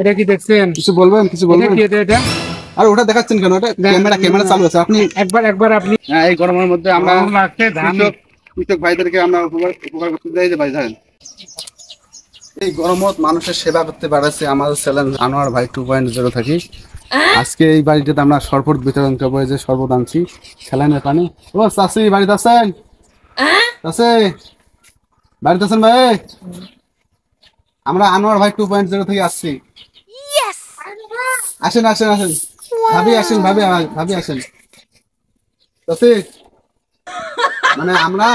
এটা কি দেখছেন? কিছু বলবেন? কিছু বলবেন? কি এটা? আর ওটা দেখাচ্ছেন কেন? এটা ক্যামেরা চালু আছে। আপনি একবার আপনি এই গরমের মধ্যে আমরা ধান কৃষক ভাইদেরকে আমরা উপকার করতে যাই যে ভাই জানেন, এই গরমত মানুষের সেবা করতে পারছে আমাদের চ্যালেঞ্জ আনোয়ার ভাই 2.0 থাকি। আজকে এই বাড়িটাতে আমরা শরবত বিতরণ করবো। এই যে শরবত আনছি, স্যালাইনের পানি। ও চাষি বাড়িতে আছেন? চাষি বাড়িতে আছেন ভাই? আমরা আনোয়ার ভাই 2.0 থেকে আসছি। আসেন আসেন আসেন ভাবি, আসেন ভাবি, ভাবি আসেন। চাষি মানে আমরা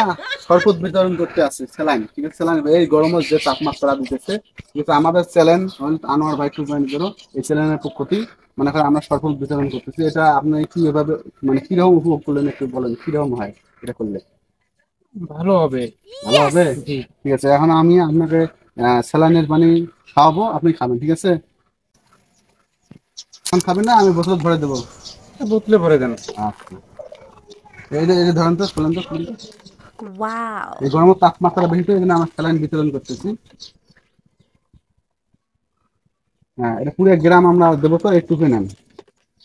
শরবত বিতরণ করতে আসছি, স্যালাইন। ঠিক আছে, স্যালাইন এই গরমের যে তাপমাত্রা দিতেছে, কিন্তু আমাদের চ্যালেঞ্জ আনোয়ার ভাই 2.0 এই চ্যালেঞ্জের পক্ষতি মনে করেন আমরা শরবত বিতরণ করতেছি। এটা আপনি কি এভাবে মানে কিরকম উপভোগ করলেন একটু বলেন, কিরকম হয় এটা করলে? ভালো হবে। ভালো হবে? জি। ঠিক আছে, এখন আমি আপনাকে স্যালাইনের পানি খাওয়াবো, আপনি খাবেন। ঠিক আছে, এখন খাবেন না? আমি বোতল ভরে দেবো। বোতলে ভরে দেন। আচ্ছা, এই যে ধরেন তো, খুলেন তো, খুলেন তো। Wow. এই গরমের তাপমাত্রা বেশি তো, এই জন্য আমরা স্যালাইন বিতরণ করতেছি। হ্যাঁ, এটা পুরো গ্রাম আমরা দেবো, তো একটুকু নেন।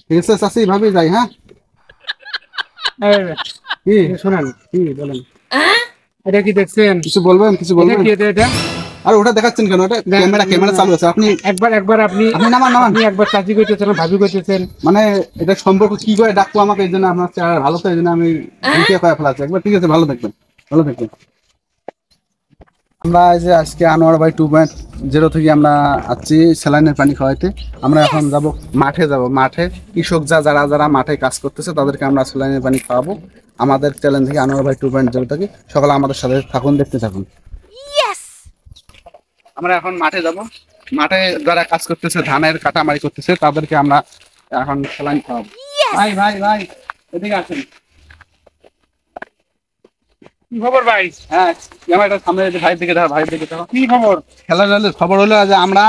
ঠিক আছে চাষি, ভাবি যাই। হ্যাঁ, কি শোনেন, কি বলেন? এটা কি দেখছেন? কিছু বলবেন? কিছু বলবেন? কি এটা? আর ওটা দেখাচ্ছেন কেন? এটা ক্যামেরা চালু আছে। আপনি একবার আপনি নামান। একবার চাচি কইতেছেন, ভাবি কইতেছেন। মানে এটা সম্পর্ক কি করে ডাকবো আমাকে, এই জন্য আপনার চেহারা ভালো, তো এই জন্য আমি ভিডিও করে ফেলাচ্ছি একবার। ঠিক আছে, ভালো থাকবেন, ভালো থাকবেন। আমরা এই যে আজকে আনোয়ার ভাই 2.0 থেকে আমরা আসছি স্যালাইনের পানি খাওয়াইতে। আমরা এখন যাব মাঠে, মাঠে কৃষক যারা যারা মাঠে কাজ করতেছে তাদেরকে আমরা স্যালাইনের পানি খাওয়াবো। আমাদের চ্যালেঞ্জ থেকে আনোয়ার ভাই 2.0 থেকে সকালে আমাদের সাথে থাকুন, দেখতে থাকুন। আমরা এখন মাঠে যাব, মাঠে যারা কাজ করতেছে, ধানের কাটামারি করতেছে, তাদেরকে আমরা এখন স্যালাইন খাওয়াবো। ভাই ভাই ভাই এদিকে আসেন। কি খবর ভাই? হ্যাঁ, ক্যামেরাটা সামনে ভাইয়ের দিকে দাও, ভাইয়ের দিকে দাও। কি খবর? খবর হলো যে আমরা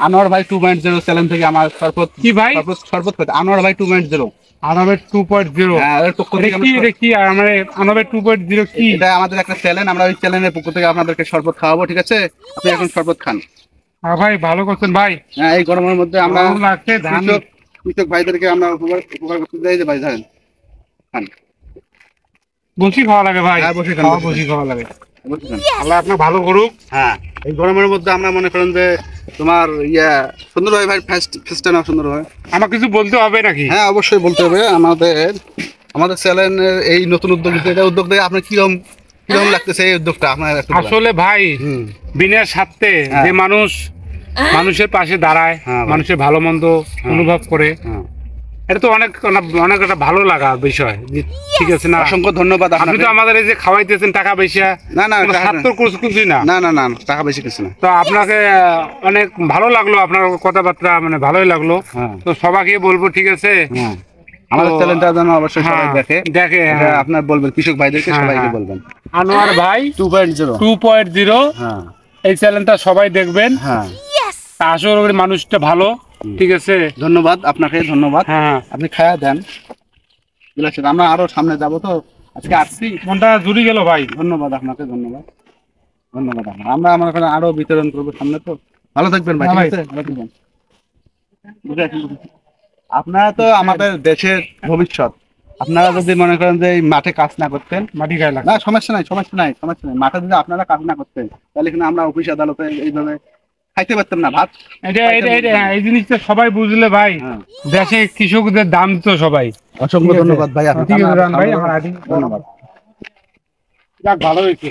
আনোয়ার ভাই 2.0 চ্যালেঞ্জ থেকে আমার শরবত, কি ভাই? শরবত খেতে আনোয়ার ভাই 2.0। আনবের 2.0? হ্যাঁ, এর পক্ষ থেকে কি আনবের 2.0 কি? এটা আমাদের একটা চ্যালেঞ্জ, আমরা ওই চ্যালেঞ্জের পক্ষ থেকে আপনাদেরকে শরবত খাওয়াবো। ঠিক আছে, আপনি এখন শরবত খান। হ্যাঁ ভাই, ভালো করছেন ভাই। হ্যাঁ, এই গরমের মধ্যে আমরা গরম লাগছে, ধান কৃষক ভাইদেরকে আমরা উপকার করতে যাই যে ভাই জানেন, খান। বসি খাওয়া লাগে ভাই। হ্যাঁ, বসে খান, বসি খাওয়া লাগে। বসে খান। আল্লাহ আপনার ভালো করুক। হ্যাঁ, এই গরমের মধ্যে আমরা মনে করেন যে তোমার সুন্দর হয় ভাই, ফেস্টটা না সুন্দর হয়। আমার কিছু বলতে হবে নাকি? হ্যাঁ, অবশ্যই বলতে হবে। আমাদের চ্যানেলের এই নতুন উদ্যোগ, এটা উদ্যোগ থেকে আপনার কিরকম লাগতেছে এই উদ্যোগটা আপনার? আসলে ভাই, বিনা স্বার্থে যে মানুষের পাশে দাঁড়ায়, মানুষের ভালো মন্দ অনুভব করে, এটা তো অনেক অনেক একটা ভালো লাগা বিষয়। ঠিক আছে না? অসংখ্য ধন্যবাদ। আপনি তো আমাদের এই যে খাওয়াইতেছেন টাকা পয়সা, না স্বার্থর কিছু না। না, টাকা বেশি কিছু না। তো আপনাকে অনেক ভালো লাগলো, আপনার কথাবার্তা মানে ভালোই লাগলো। তো সবাইকে বলবো, ঠিক আছে, আমাদের চ্যানেলটা যেন অবশ্যই সবাই দেখে। আপনার বলবেন কৃষক ভাইদেরকে, সবাইকে বলবেন আনোয়ার ভাই 2.0 এই চ্যানেলটা সবাই দেখবেন। আশা করি মানুষটা ভালো। ঠিক আছে, ধন্যবাদ আপনাকে, ধন্যবাদ। হ্যাঁ, আপনি খায়া দেন। আমরা আরো সামনে যাবো, তো আজকে আসছি, মনটা জুড়ি গেল ভাই। ধন্যবাদ আপনাকে, ধন্যবাদ। আমরা আমার আরো বিতরণ করবো সামনে। তো ভালো থাকবেন ভাই, ঠিক আছে, ভালো থাকবেন। আপনারা তো আমাদের দেশের ভবিষ্যৎ। আপনারা যদি মনে করেন যে এই মাঠে কাজ না করতেন, মাটি গায়ে লাগে না, সমস্যা নাই। মাঠে যদি আপনারা কাজ না করতেন, তাহলে এখানে আমরা অফিস আদালতে এইভাবে খাইতে পারতাম না ভাত। এই জিনিসটা সবাই বুঝলে ভাই, দেশে কৃষকদের দাম দিত সবাই। অসংখ্য ধন্যবাদ ভাই, ঠিক আছে ভাই, আমার ধন্যবাদ। যাক, ভালো হয়েছে।